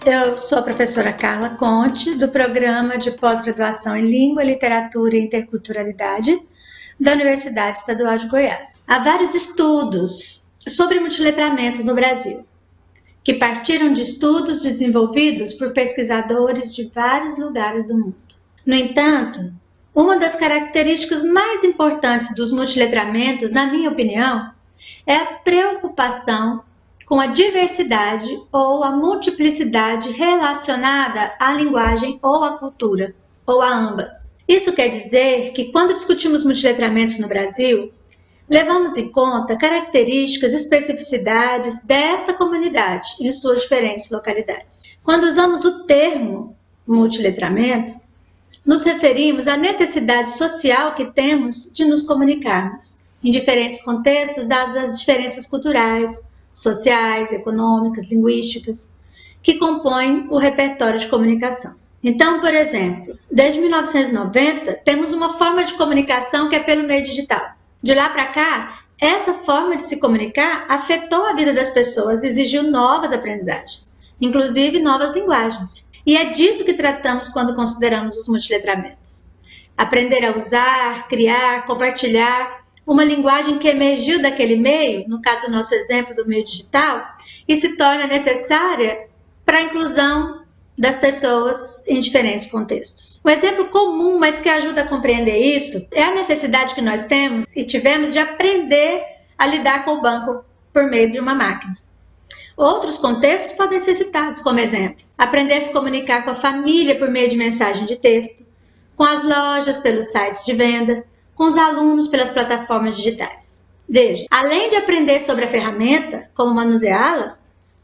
Eu sou a professora Carla Conte, do Programa de Pós-Graduação em Língua, Literatura e Interculturalidade da Universidade Estadual de Goiás. Há vários estudos sobre multiletramentos no Brasil, que partiram de estudos desenvolvidos por pesquisadores de vários lugares do mundo. No entanto, uma das características mais importantes dos multiletramentos, na minha opinião, é a preocupação com a diversidade ou a multiplicidade relacionada à linguagem ou à cultura, ou a ambas. Isso quer dizer que, quando discutimos multiletramentos no Brasil, levamos em conta características e especificidades dessa comunidade em suas diferentes localidades. Quando usamos o termo multiletramentos, nos referimos à necessidade social que temos de nos comunicarmos em diferentes contextos, dadas as diferenças culturais, sociais, econômicas, linguísticas, que compõem o repertório de comunicação. Então, por exemplo, desde 1990, temos uma forma de comunicação que é pelo meio digital. De lá para cá, essa forma de se comunicar afetou a vida das pessoas e exigiu novas aprendizagens, inclusive novas linguagens. E é disso que tratamos quando consideramos os multiletramentos. Aprender a usar, criar, compartilhar uma linguagem que emergiu daquele meio, no caso do nosso exemplo do meio digital, e se torna necessária para a inclusão das pessoas em diferentes contextos. Um exemplo comum, mas que ajuda a compreender isso, é a necessidade que nós temos e tivemos de aprender a lidar com o banco por meio de uma máquina. Outros contextos podem ser citados como exemplo. Aprender a se comunicar com a família por meio de mensagem de texto, com as lojas pelos sites de venda, com os alunos pelas plataformas digitais. Veja, além de aprender sobre a ferramenta, como manuseá-la,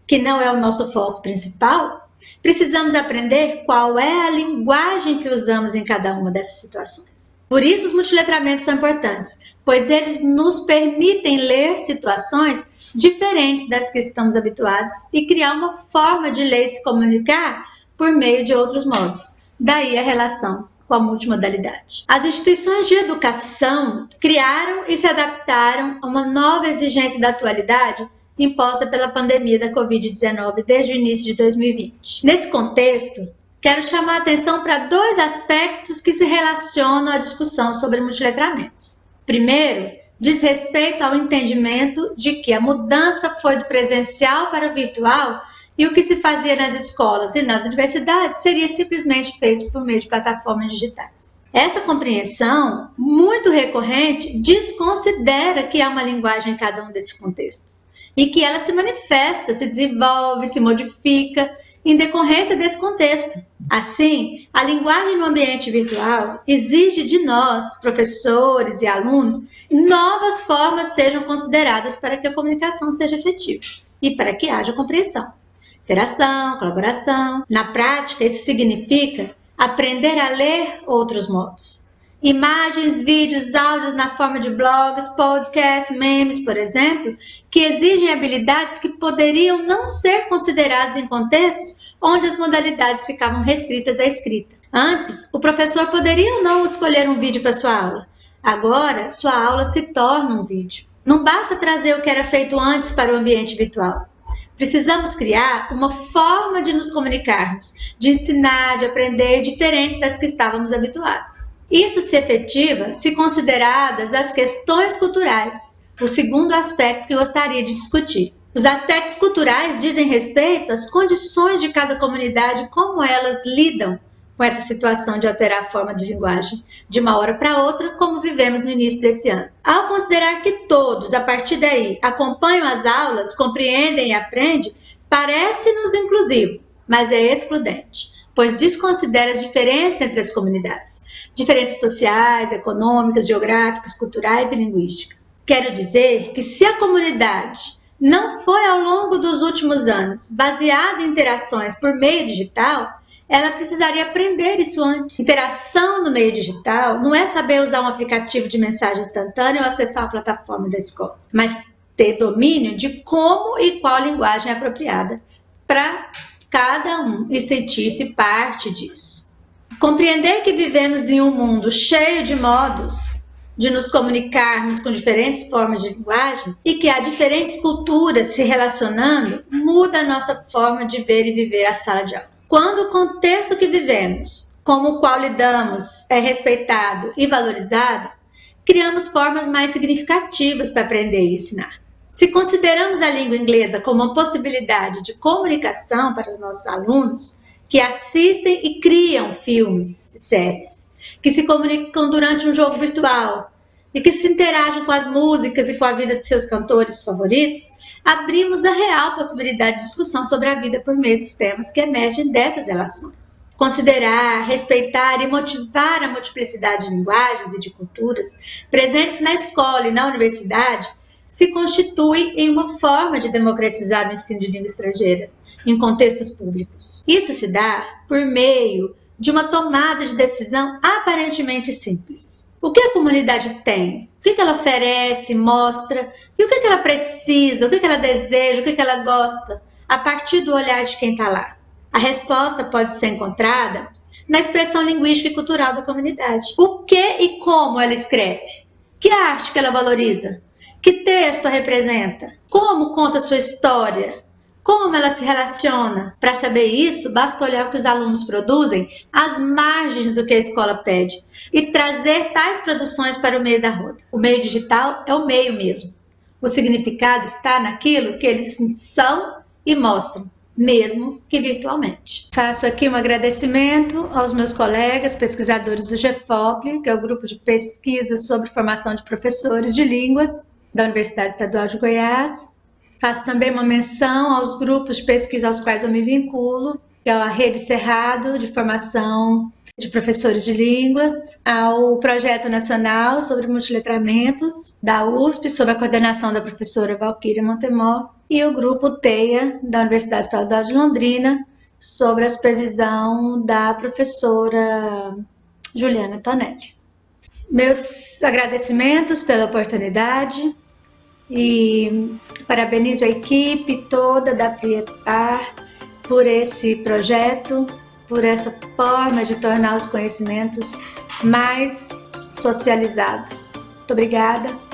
que não é o nosso foco principal, precisamos aprender qual é a linguagem que usamos em cada uma dessas situações. Por isso os multiletramentos são importantes, pois eles nos permitem ler situações diferentes das que estamos habituados e criar uma forma de ler e se comunicar por meio de outros modos. Daí a relação com a multimodalidade. As instituições de educação criaram e se adaptaram a uma nova exigência da atualidade imposta pela pandemia da Covid-19 desde o início de 2020. Nesse contexto, quero chamar a atenção para dois aspectos que se relacionam à discussão sobre multiletramentos. Primeiro, diz respeito ao entendimento de que a mudança foi do presencial para o virtual e o que se fazia nas escolas e nas universidades seria simplesmente feito por meio de plataformas digitais. Essa compreensão, muito recorrente, desconsidera que há uma linguagem em cada um desses contextos e que ela se manifesta, se desenvolve, se modifica em decorrência desse contexto. Assim, a linguagem no ambiente virtual exige de nós, professores e alunos, novas formas sejam consideradas para que a comunicação seja efetiva e para que haja compreensão, interação, colaboração. Na prática, isso significa aprender a ler outros modos. Imagens, vídeos, áudios na forma de blogs, podcasts, memes, por exemplo, que exigem habilidades que poderiam não ser consideradas em contextos onde as modalidades ficavam restritas à escrita. Antes, o professor poderia ou não escolher um vídeo para sua aula. Agora, sua aula se torna um vídeo. Não basta trazer o que era feito antes para o ambiente virtual. Precisamos criar uma forma de nos comunicarmos, de ensinar, de aprender diferentes das que estávamos habituados. Isso se efetiva se consideradas as questões culturais, o segundo aspecto que eu gostaria de discutir. Os aspectos culturais dizem respeito às condições de cada comunidade, como elas lidam com essa situação de alterar a forma de linguagem de uma hora para outra, como vivemos no início desse ano. Ao considerar que todos, a partir daí, acompanham as aulas, compreendem e aprendem, parece-nos inclusivo, mas é excludente, pois desconsidera as diferenças entre as comunidades, diferenças sociais, econômicas, geográficas, culturais e linguísticas. Quero dizer que se a comunidade não foi ao longo dos últimos anos baseada em interações por meio digital, ela precisaria aprender isso antes. Interação no meio digital não é saber usar um aplicativo de mensagem instantânea ou acessar a plataforma da escola, mas ter domínio de como e qual linguagem é apropriada para cada um e sentir-se parte disso. Compreender que vivemos em um mundo cheio de modos de nos comunicarmos com diferentes formas de linguagem e que há diferentes culturas se relacionando, muda a nossa forma de ver e viver a sala de aula. Quando o contexto que vivemos, como o qual lidamos, é respeitado e valorizado, criamos formas mais significativas para aprender e ensinar. Se consideramos a língua inglesa como uma possibilidade de comunicação para os nossos alunos, que assistem e criam filmes e séries, que se comunicam durante um jogo virtual e que se interagem com as músicas e com a vida de seus cantores favoritos, abrimos a real possibilidade de discussão sobre a vida por meio dos temas que emergem dessas relações. Considerar, respeitar e motivar a multiplicidade de linguagens e de culturas presentes na escola e na universidade se constitui em uma forma de democratizar o ensino de língua estrangeira em contextos públicos. Isso se dá por meio de uma tomada de decisão aparentemente simples. O que a comunidade tem? O que ela oferece, mostra? E o que ela precisa? O que ela deseja? O que ela gosta? A partir do olhar de quem está lá. A resposta pode ser encontrada na expressão linguística e cultural da comunidade. O que e como ela escreve? Que arte que ela valoriza? Que texto a representa? Como conta sua história? Como ela se relaciona? Para saber isso, basta olhar o que os alunos produzem às margens do que a escola pede e trazer tais produções para o meio da roda. O meio digital é o meio mesmo. O significado está naquilo que eles são e mostram, mesmo que virtualmente. Faço aqui um agradecimento aos meus colegas pesquisadores do GEFOP, que é o grupo de pesquisa sobre formação de professores de línguas da Universidade Estadual de Goiás. Faço também uma menção aos grupos de pesquisa aos quais eu me vinculo, que é a Rede Cerrado de Formação de Professores de Línguas, ao Projeto Nacional sobre Multiletramentos da USP, sob a coordenação da professora Valquíria Montemor, e o Grupo TEIA da Universidade Estadual de Londrina, sobre a supervisão da professora Juliana Tonelli. Meus agradecimentos pela oportunidade e parabenizo a equipe toda da Priepar por esse projeto, por essa forma de tornar os conhecimentos mais socializados. Muito obrigada.